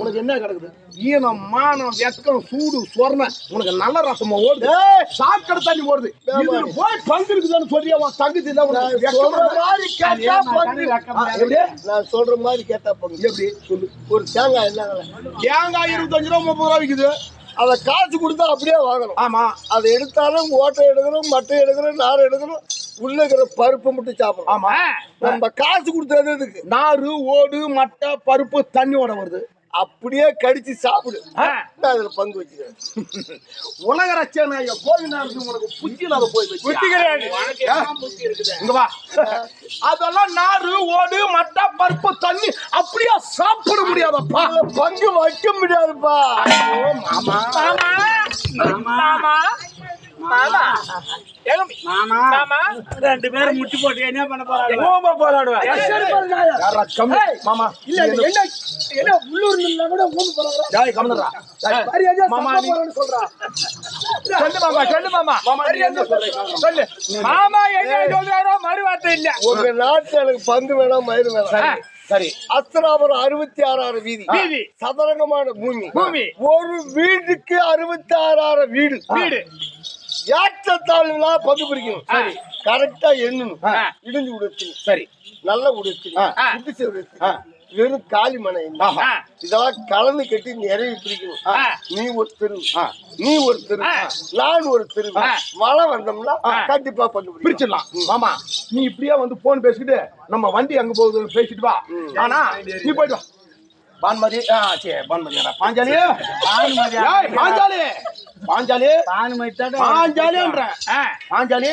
உனக்கு என்ன கிடக்குது? ஈனம் மானம் வெக்கம் சூடு சொர்ண உனக்கு நல்ல ரசமா ஓடுது, சாக்கடை தண்ணி ஓடுது. போய் பங்கு இருக்குதான்னு சொல்லியா தகுதி நான் சொல்ற மாதிரி கேட்டா பங்கு எப்படி சொல்லு? ஒரு தேங்காய் என்ன தேங்காய் 25 ரூபா 30 ரூபா விற்குது. அதை காசு கொடுத்தா அப்படியே வாங்கணும். ஆமா, அதை எடுத்தாலும் ஓட்டை எடுக்கணும், மட்டை எடுக்கணும், நார் எடுக்கணும், உள்ள இருக்கிற பருப்பு மட்டும் சாப்பிடணும். ஆமா, நம்ம காசு கொடுத்தது எதுக்கு? நாறு ஓடு மட்டை பருப்பு தண்ணியோட வருது, அப்படியே கடிச்சு சாப்பிடு. அதுல பங்கு வச்சுக்கிறேன். உலக ரச்சனை கோவிநாளுக்கு உனக்கு புத்தி இல்லாத போய் வச்சுக்கிறேன். அதெல்லாம் நாறு ஓடு மட்டை பருப்பு தண்ணி அப்படியே சாப்பிட முடியாதப்பா, பங்கு வைக்க முடியாதுப்பா. ரெண்டு பேரும் முட்டி போட்டு என்ன பண்ண போறாங்க? மறுவார்த்தை இல்ல. உங்க நாட்டுல எனக்கு பங்கு வேணாம், மயிறு வேணாம். சரி, அஸ்திராபுரம் 66 வீதி, சதுரங்கமான பூமி, ஒரு வீட்டுக்கு 66 வீடு. ஏற்றத்தாழ்வுகளா பங்கு பிரிக்கணும். சரி, கரெக்டா எண்ணணும். இடிஞ்சு உடுத்து, சரி, நல்ல உடுத்து, குடிச்சு உடுத்து, வெறும் காலி மனை இதெல்லாம் கலந்து கட்டி நிறைய பிரிக்கணும். நீ ஒரு தெரு, நீ ஒரு தெரு, நான் ஒரு தெரு, மழை வந்தோம்னா கண்டிப்பா பங்கு பிரிச்சிடலாம். மாமா, நீ இப்படியே வந்து போன் பேசிக்கிட்டு நம்ம வண்டி அங்க போகுது பேசிட்டு வா. ஆனா நீ போயிட்டு வா. பான்மதி பான்மதி பாஞ்சாலி பாஞ்சாலி பாஞ்சாலி பாஞ்சாலின்ற பாஞ்சாலி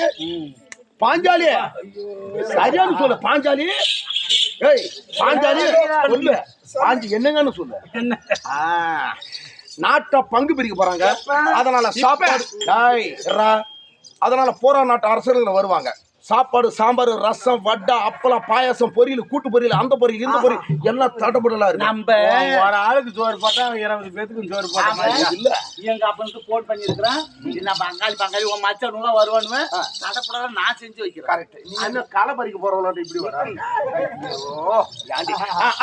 பாஞ்சாலி சரியானு சொல்லு. பாஞ்சாலி, ஏய் பாஞ்சாலி சொல்லு. பாஞ்சி என்னங்கன்னு சொல்லு. நாட்டை பங்கு பிரிக்க போறாங்க, அதனால சாப்பாடு, அதனால போரா நாட்டு அரசர்கள் வருவாங்க. சாப்பாடு, சாம்பார், ரசம், வடை, அப்பளம், பாயாசம், பொரியல், கூட்டு பொரியல், அந்த பொரியல், இந்த பொரியல் எல்லாம் தடபுடலா இருக்கு. நம்ம ஒரு ஆளுக்கு சோறு போட்டா 20 பேத்துக்கும் சோறு போட்டா இல்ல. எங்க அப்பனுக்கு போன் பண்ணிருக்கிறேன். நான் பங்காளி உன் மச்சனும் வருவானு தடப்பட நான் செஞ்சு வைக்கிறேன். கரெக்ட். நீ என்ன களை பறிக்க போறவங்களோட இப்படி வர?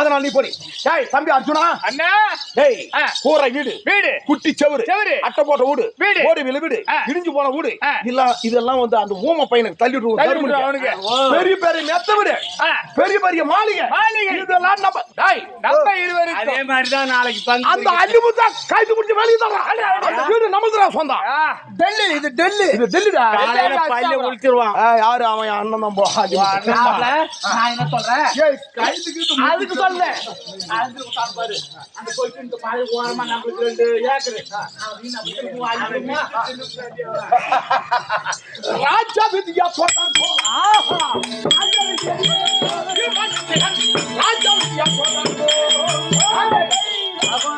அதனால நீ போடி. டேய் தம்பி அர்ஜுனா, அண்ணா, டேய் கூரை வீடு, குட்டி செவுரு, அட்டை போட்ட வீடு, ஓடி வில வீடு, இடிஞ்சு போன வீடு, இல்ல இதெல்லாம் வந்து அந்த ஊம பையனுக்கு தள்ளி விடுவோம். பெரிய பெரிய மெத்த வீடு, பெரிய பெரிய மாளிகை, இதெல்லாம் நம்ம இருவரும் அதே மாதிரிதான் நாளைக்கு அந்த அள்ளிமுத்தா கைது முடிச்சு வெளியே தர்றான். அந்த வீடு நம்மளுக்கு சொந்தம். டெல்லி, இது டெல்லி, இது டெல்லிடா. பையில ஒளிச்சிருவான். யாரு அவன் அண்ணன் தான் போக. நான் என்ன சொல்றேன், அதுக்கு சொல்ல பாரு அந்த போயிட்டு பாரு ஓரமா நம்மளுக்கு 2 ஏக்கர் ராஜா வித்யா போட்டா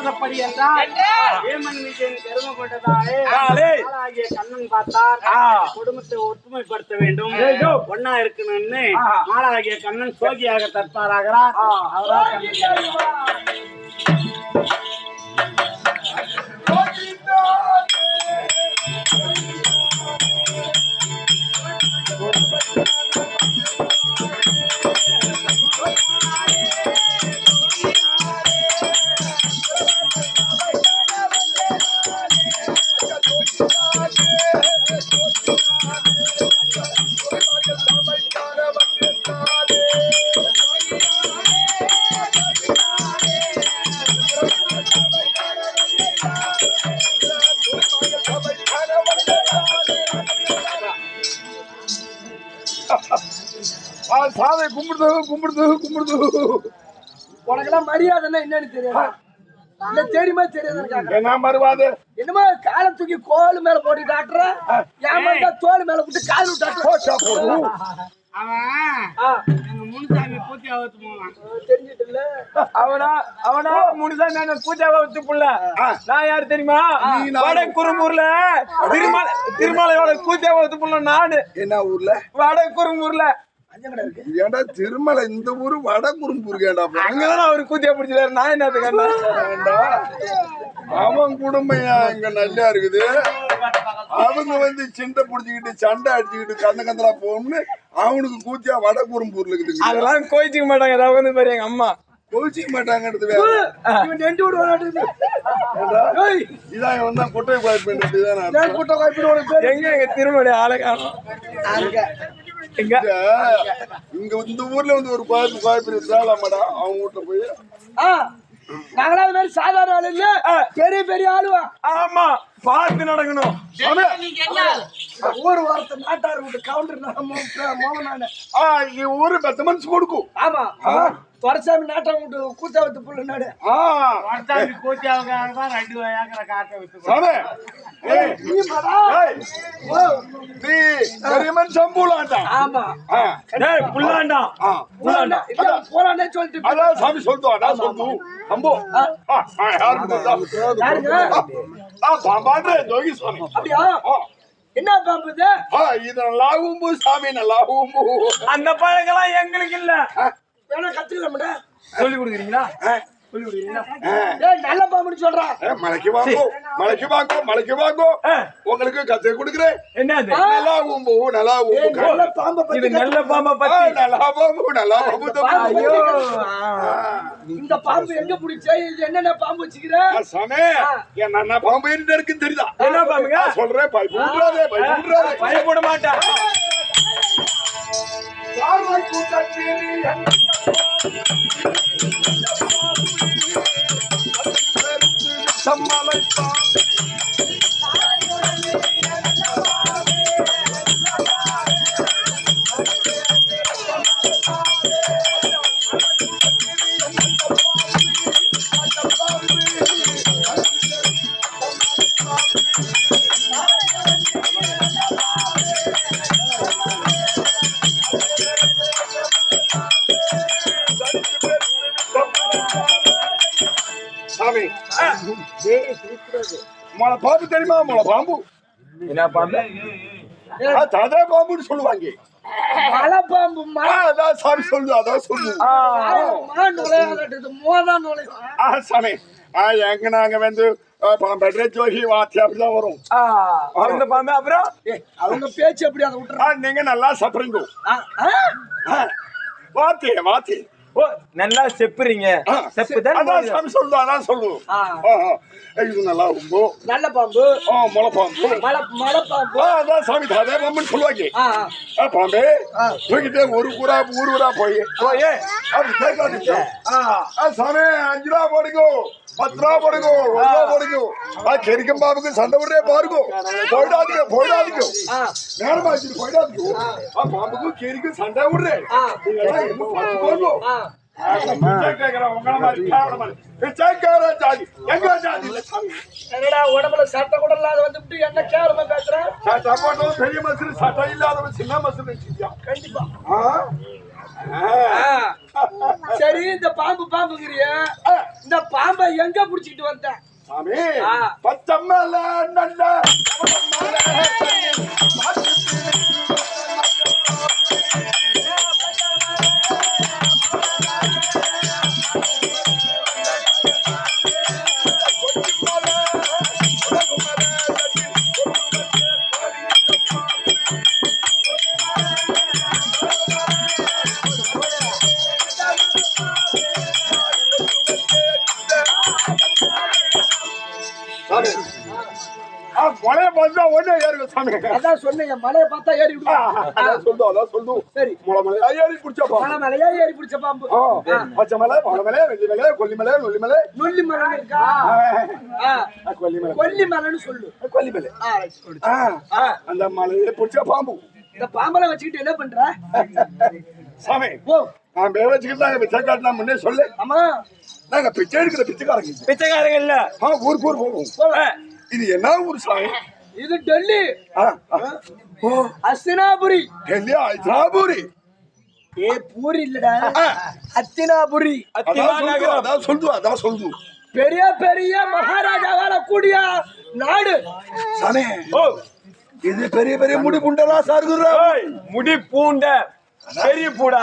அப்படி என்றால் கண்ணன் பார்த்தார் குடும்பத்தை ஒற்றுமைப்படுத்த வேண்டும், ஒன்னா இருக்கணும்னு மாலாகிய கண்ணன் சோகியாக தற்பாராகிறார். சாமி கும்பிடுது கும்பிடுது கும்பிடுது. உனக்கெல்லாம் மரியாதைன்னா என்னன்னு தெரியாது, இல்ல தெரியுமா தெரியாது? என்ன மறுவாது? என்னமா காலை தூக்கி கோல் மேல போட்டு டாக்டர், ஏமாந்தா தோல் மேல போட்டு கால் விட்டாட்டு முனுசாமி பூத்தி ஆவத்து போவான் தெரிஞ்சிட்டு அவனா முனுசாமி பூத்தி ஆவத்து புள்ள. நான் யாரு தெரியுமா? வட குறும்பூர்ல திருமலையோட பூத்தி ஆவத்து புள்ள நானு. என்ன ஊர்ல? வட குறும்பூர்ல. ஏண்டா திருமலை இந்த ஊரு வட குறும்பூர் கேண்டா? அங்கதானே அவரு கூத்தியா பிடிச்சிட்டாரு. நான் என்னத்துக்கு? அவன் குடும்பம் இங்க நல்லா இருக்குது. அவங்க வந்து சிண்டை புடிச்சுக்கிட்டு சண்டை அடிச்சுக்கிட்டு கந்தலா போகணும்னு அவனுக்கு கூத்தியா வட குறும்பூர்ல இருக்குது. அதெல்லாம் கோயிச்சுக்க மாட்டாங்க. வந்து பாரு எங்க அம்மா கோச்சிக்க மாட்டாங்கிறது வேற. இவன் நெண்டு விடுவான். இதான் இவன் தான் குட்டை குழப்பம் வேண்டியதான். கூட்டம் வாய்ப்பு உனக்கு பேரு எங்க திருமணி ஆளை காணும் அங்க. எங்க இங்க இந்த ஊர்ல வந்து ஒரு குழப்பம் இருந்தாலும் மேடம் அவங்க வீட்டுல போய் நாங்களா அது மாதிரி சாதாரண ஆளு இல்ல, பெரிய பெரிய ஆளுவா. ஆமா பார்த்து நடக்கணும். ஊர் வார்த்தை நாட்டார் விட்டு கவுண்டர் மோகனான. ஊரு பெத்த மனசு கொடுக்கும். ஆமா துரசாமி நாட்டா விட்டு கூத்த வத்து புள்ள நாடு. கோச்சி அவங்க 2 ஏக்கரை காட்ட விட்டு சம்பூலாண்டா. ஆமா புல்லாண்டா போலாண்டே சொல்லிட்டு அதான் சாமி சொல்லுவாடா சொல்லு அம்போ பாம்பாண்டு ஜோகி சுவாமி. அப்படியா? என்ன பாம்பு இது? இது நல்லா ஊம்பு சாமி, நல்லா ஊம்பு. அந்த பழங்கெல்லாம் எங்களுக்கு இல்ல. வேணா கத்துக்கலாம்டா. சொல்லி கொடுக்குறீங்களா? சொல்லி கொடுக்குறீங்களா? ஏய் நல்ல பாம்புன்னு சொல்றா. மலைக்கு வாங்கோ, மலைக்கு வாங்கோ, மலைக்கு வாங்கோ. உங்களுக்கு கத்து கொடுக்குறேன். என்னது? நல்லா ஊம்பு, நல்லா ஊம்பு. நல்ல பாம்பை இது பத்தி நல்ல பாம்பை பத்தி. நல்லா பாம்பு, நல்லா பாம்பு. ஐயோ இந்த பாம்பு எங்க புடிச்ச? இது என்னென்ன பாம்பு வச்சுக்கிற? சாமி என்ன பாம்பு இருக்குன்னு தெரியுதா? என்ன பாம்புங்க? சொல்றேன் பயப்படாதே, பயப்படாதே. பயப்பட மாட்டேன். சாமி மலை பாம்பு தெரியுமா? மலை பாம்பு என்ன பாம்பு? ததா பாம்புன்னு சொல்லுவாங்க. மலை பாம்பு அதான் சாமி சொல்லு, அதான் சொல்லு. நுழையாதது மோதான் நுழையும். சாமி எங்க நாங்க வந்து பெட்ரே ஜோகி வாத்தி அப்படிதான் வரும். அந்த பாம்பு அப்புறம் அவங்க பேச்சு எப்படி அதை விட்டுறா? நீங்க நல்லா சாப்பிடுறீங்க. வாத்தி வாத்தி ஓ நல்லா செப்புறீங்க. செப்புதான் அதான் சாமி சொல்லு, அதான் சொல்லு. இது நல்லா ரொம்ப நல்ல பாம்பு. முளை பாம்பு, மலை பாம்பு. அதான் சாமி அதே பாம்புன்னு சொல்லுவாங்க. பாம்பே தூக்கிட்டே ஒரு ஊரா போய் அப்படி கேட்காது. சாமி 5 ரூபா போடுங்க, 10 ரூபா போடுங்க, 1 ரூபா போடுங்க. கெரிக்கும் பாம்புக்கு சண்டை விடுறே பாருங்க. போயிடாதீங்க, போயிடாதீங்க, நேரமா வச்சுட்டு போயிடாதீங்க. பாம்புக்கும் கெரிக்கும் சண்டை விடுறேன். உடம்புல சட்டை கூட இல்லாத வந்துட்டு என்ன கேவலமா பேசுறேன்? பெரிய மசூரி சட்டை இல்லாதவன் சின்ன மசூரி. கண்டிப்பா. சரி இந்த பாம்பு பாம்புங்கிறிய, இந்த பாம்பை எங்க புடிச்சிட்டு வந்த? சாமி பச்சம்மல நல்ல மலையை பார்த்தா ஒண்ணே ஏறுங்க சாமி. அதான் சொன்னீங்க மலையை பார்த்தா ஏறி விடுவா. சொல்லுவோம், அதான் சொல்லுவோம். சரி மலையா ஏறி பிடிச்சா மலை மலையா ஏறி பிடிச்ச பாம்பு. பச்சை மலை, மலை மலை, வெள்ளி மலை, கொல்லி மலை, நொல்லி மலை. நொல்லி மலை இருக்கா? கொல்லி மலை, கொல்லி மலைன்னு சொல்லு. கொல்லி மலை. அந்த மலையை பிடிச்சா பாம்பு. இந்த பாம்பலை வச்சுக்கிட்டு என்ன பண்ற சாமி? ஓ நான் பேர் வச்சுக்கிட்டு நாங்க பிச்சை காட்டினா முன்னே சொல்லு. ஆமா நாங்க பிச்சை எடுக்கிற பிச்சைக்காரங்க. பிச்சைக்காரங்க இல்ல, ஊருக்கு ஊர் போவோம். இது என்ன ஊர் சாமி? இது டெல்லி. அஸ்தினாபுரி. டெல்லி ஹைதராபுரி. பூரி இல்லடா, அத்தினாபுரி. அதான் சொல்லுது, அதான் சொல்லுது. பெரிய பெரிய மகாராஜா வாழக்கூடிய நாடு சாமி. இது பெரிய பெரிய முடி புண்டலா சார்குற முடி பூண்ட பெரிய பூடா.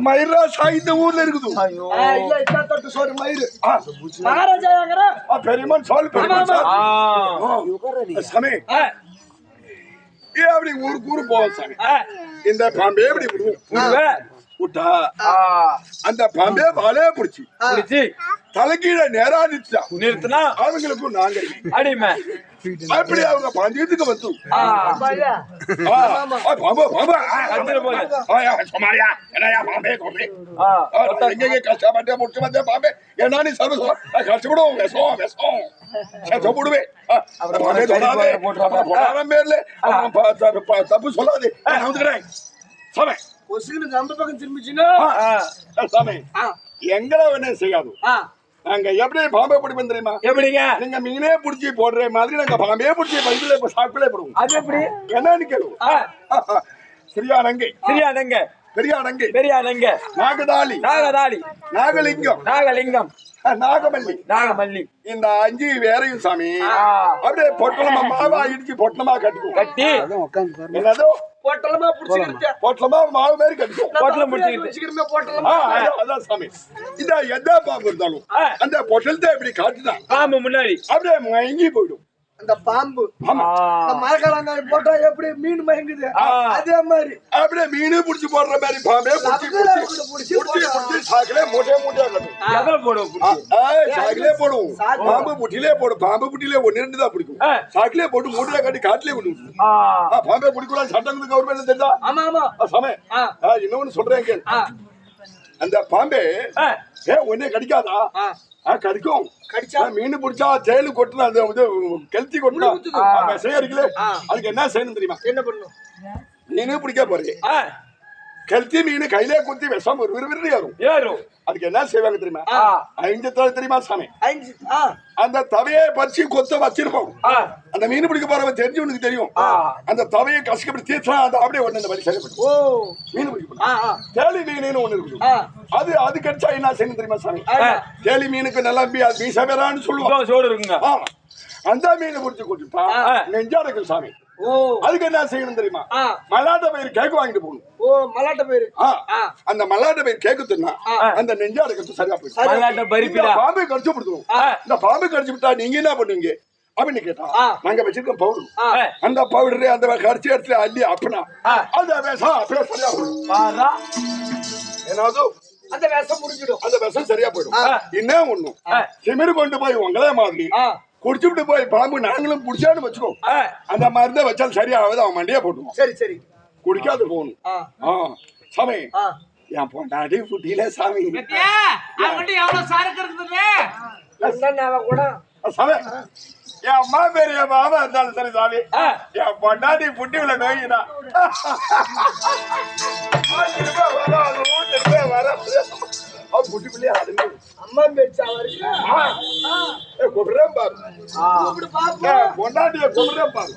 மயிரா சாய்ந்த ஊர்ல இருக்குது. இல்ல தொட்டு சோறு மயிறு மகாராஜா பெரியமன் சொல் சாமி. அப்படி ஊருக்கு ஊரு போவோம் சாமி. இந்த பாம்பே எப்படி விடுவோம்? விட்டா அந்த பாம்பே வாழே பிடிச்சி பிடிச்சி தலைக்கீழ நேரா நிறுத்தினா அவங்களுக்கும் நாங்க அடிமை அப்படி அவங்க பஞ்சத்துக்கு வந்து கஷ்டப்பட்டே முடிச்சு வந்தே பாம்பே என்ன நீ கஷ்டப்படும் விஷம் விஷம் போடுவேன் பேர்ல தப்பு சொல்லாது கொசுக்கு அந்த பக்கம் திரும்பிச்சுன்னா எங்களை வேணே செய்யாது நாங்க எப்படி பாம்பே பிடிப்போம் தெரியுமா எப்படிங்க நீங்க மீனே புடிச்சு போடுற மாதிரி நாங்க பாம்பே புடிச்சு பைபிள சாப்பிடலே போடுவோம் அது எப்படி என்னன்னு கேளுவோம் சரியானங்க சரியானங்க பெரியானங்க பெரியானங்க நாகதாளி நாகதாளி நாகலிங்கம் நாகலிங்கம் நாகமல்லி நாகமல்லி இந்த 5 வேறையும் சாமி அப்படியே பொட்டலமா மாவா இடிச்சு பொட்டலமா கட்டுவோம் கட்டி என்னதோ பொட்டலமா புடிச்சிக்கிட்டு பொட்டலமா மாவு மாதிரி கட்டுவோம் பொட்டலம் புடிச்சிக்கிட்டு பொட்டலமா அதான் சாமி இந்த எந்த பாம்பு இருந்தாலும் அந்த பொட்டலத்தை இப்படி காட்டுதான் பாம்பு முன்னாடி அப்படியே மயங்கி போயிடும் அந்த பாம்பு மரக்காலங்காய் போட்டா எப்படி மீன் மயங்குது அதே மாதிரி அப்படியே மீன் புடிச்சு போடுற மாதிரி பாம்பே புடிச்சு சாக்கிலே மூட்டையா கட்டும் போடுவோம் சாக்கிலே போடுவோம் பாம்பு புட்டிலே போடும் பாம்பு புட்டிலே 1-2 தான் பிடிக்கும் சாக்கிலே போட்டு மூட்டையா கட்டி காட்டிலே கொண்டு பாம்பே பிடிக்கூடாது சட்டம் கவர்மெண்ட் தெரிஞ்சா ஆமா ஆமா சமயம் இன்னொன்னு சொல்றேன் அந்த பாம்பே ஒன்னே கடிக்காதா கடிக்கும் கடிச்சா மீன் பிடிச்சா தேலு கொட்டுனா அது வந்து கெளுத்தி கொட்டுனா விஷயம் இருக்குல்ல அதுக்கு என்ன செய்யணும் தெரியுமா என்ன பண்ணணும் மீன் பிடிக்க போறீங்க கெளுத்தி மீன் கையிலே குத்தி விஷம் விறுவிறு ஏறும் அதுக்கு என்ன செய்வாங்க தெரியுமா 5 தலை தெரியுமா சாமி அந்த தவையை பறிச்சு கொத்த வச்சிருப்போம் அந்த மீன் பிடிக்க போறவன் தெரிஞ்சவனுக்கு தெரியும் அந்த தவையை கஷ்டப்பட்டு தீர்த்தா அந்த அப்படியே ஒண்ணு இந்த மாதிரி செயல்படும் மீன் பிடிக்க தேலி மீன் ஒண்ணு இருக்குது அது கடிச்சா என்ன செய்யணும் தெரியுமா சாமி தேலி மீனுக்கு நல்லா மீச வேறான்னு சொல்லுவோம் அந்த மீனை பிடிச்சு கொடுத்துட்டா நெஞ்சா இருக்கும் சாமி அதுக்கு என்ன செய்யணும் தெரியுமா மல்லாட்ட பயிர் கேக்கு வாங்கிட்டு போகணும் மல்லாட்ட பயிர் அந்த மல்லாட்ட பயிர் கேக்கு தின்னா அந்த நெஞ்சா இருக்கிறது சரியா போயிடும் பாம்பை கடிச்சு கொடுத்துரும் இந்த பாம்பை கடிச்சு விட்டா நீங்க என்ன பண்ணுவீங்க அப்படின்னு கேட்டா நாங்க வச்சிருக்கோம் பவுடர் அந்த பவுடரு அந்த கடிச்சு இடத்துல அள்ளி அப்படின்னா அந்த விஷம் அப்படியே சரியா போயிடும் ஏதாவது அந்த விஷம் முடிஞ்சிடும் அந்த விஷம் சரியா போயிடும் இன்னும் ஒண்ணும் திமிரு கொண்டு போய் உங்களே மாதிரி குடிச்சுட்டு போய் பாம்பு நாங்களும் குடிச்சான்னு வச்சுக்கோ அந்த மருந்தை வச்சாலும் சரியாவது அவன் மண்டியா போட்டுவோம் சரி சரி குடிக்காது போகணும் சாமி என் பொண்டாடி புட்டியில சாமி சாமி என் அம்மா பேரு என் மாமா இருந்தாலும் சரி சாமி என் பொண்டாடி புட்டி உள்ள நோய்னா வர புட்டி பிள்ளையா அம்மா பேச்சா கொண்டுறேன் பாரு பொண்டாட்டிய கொண்டுறேன் பாரு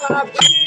Happy